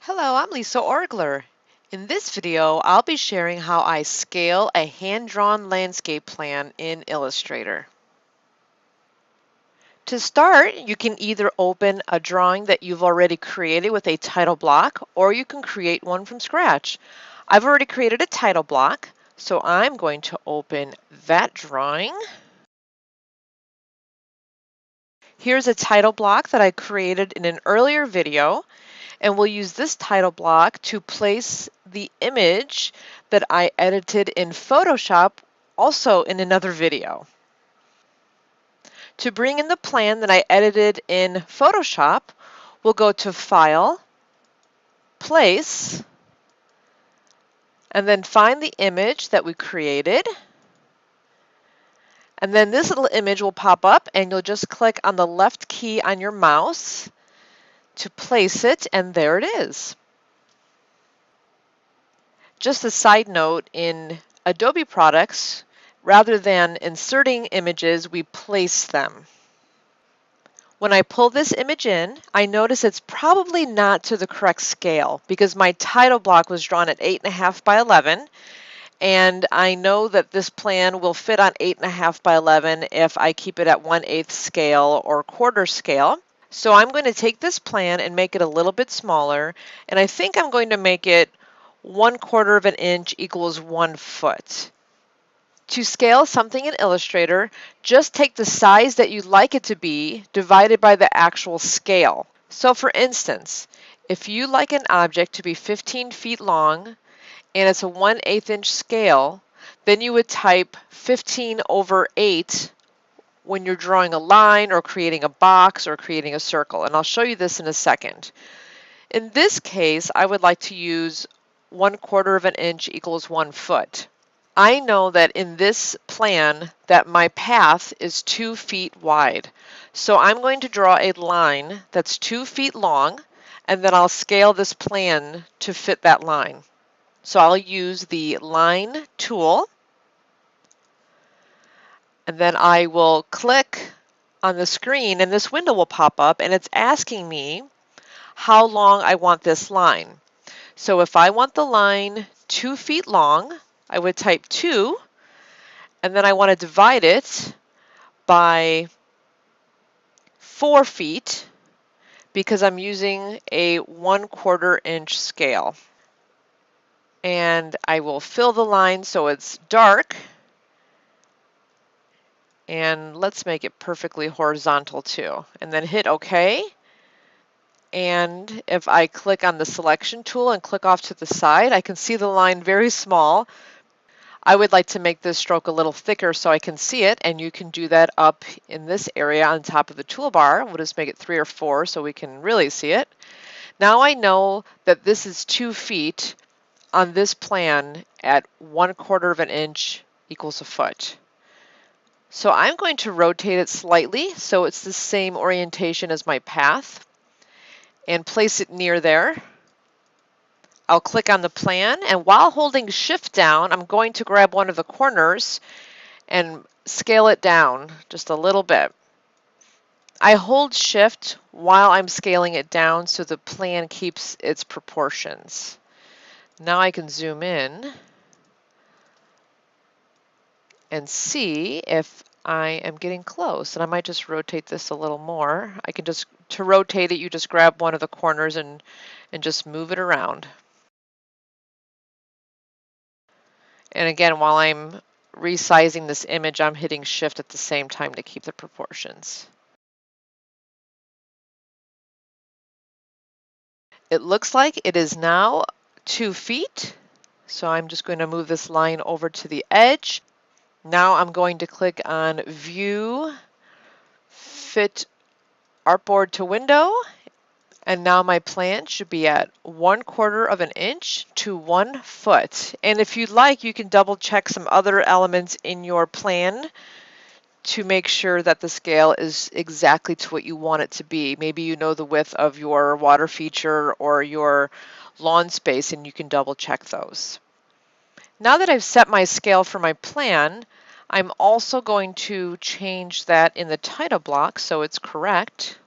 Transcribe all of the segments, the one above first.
Hello, I'm Lisa Orgler. In this video, I'll be sharing how I scale a hand-drawn landscape plan in Illustrator. To start, you can either open a drawing that you've already created with a title block, or you can create one from scratch. I've already created a title block, so I'm going to open that drawing. Here's a title block that I created in an earlier video. And we'll use this title block to place the image that I edited in Photoshop, also in another video. To bring in the plan that I edited in Photoshop, we'll go to File, Place, and then find the image that we created. And then this little image will pop up, and you'll just click on the left key on your mouse to place it, and there it is. Just a side note, in Adobe products, rather than inserting images, we place them. When I pull this image in, I notice it's probably not to the correct scale because my title block was drawn at 8.5 by 11, and I know that this plan will fit on 8.5 by 11 if I keep it at 1/8 scale or quarter scale. So I'm going to take this plan and make it a little bit smaller, and I think I'm going to make it 1/4 of an inch equals 1 foot. To scale something in Illustrator, just take the size that you'd like it to be divided by the actual scale. So for instance, if you like an object to be 15 feet long and it's a 1/8 inch scale, then you would type 15/8 when you're drawing a line or creating a box or creating a circle. And I'll show you this in a second. In this case, I would like to use 1/4 of an inch equals 1 foot. I know that in this plan that my path is 2 feet wide. So I'm going to draw a line that's 2 feet long, and then I'll scale this plan to fit that line. So I'll use the line tool, and then I will click on the screen and this window will pop up, and it's asking me how long I want this line. So if I want the line 2 feet long, I would type 2, and then I want to divide it by 4 feet because I'm using a 1/4 inch scale. And I will fill the line so it's dark, and let's make it perfectly horizontal too, and then hit OK. And if I click on the selection tool and click off to the side, I can see the line very small. I would like to make this stroke a little thicker so I can see it, and you can do that up in this area on top of the toolbar. We'll just make it 3 or 4 so we can really see it. Now I know that this is 2 feet on this plan at 1/4 of an inch equals a foot. So I'm going to rotate it slightly so it's the same orientation as my path, and place it near there. I'll click on the plan, and while holding Shift down, I'm going to grab one of the corners and scale it down just a little bit. I hold Shift while I'm scaling it down so the plan keeps its proportions. Now I can zoom in and see if I am getting close, and I might just rotate this a little more. I can just, to rotate it, you just grab one of the corners and just move it around. And again, while I'm resizing this image, I'm hitting Shift at the same time to keep the proportions. It looks like it is now 2 feet. So I'm just going to move this line over to the edge. Now I'm going to click on View, Fit Artboard to Window, and now my plan should be at 1/4 of an inch to 1 foot. And if you'd like, you can double check some other elements in your plan to make sure that the scale is exactly to what you want it to be. Maybe you know the width of your water feature or your lawn space, and you can double check those. Now that I've set my scale for my plan, I'm also going to change that in the title block so it's correct.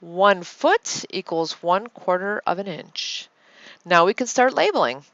1 foot equals 1/4 of an inch. Now we can start labeling.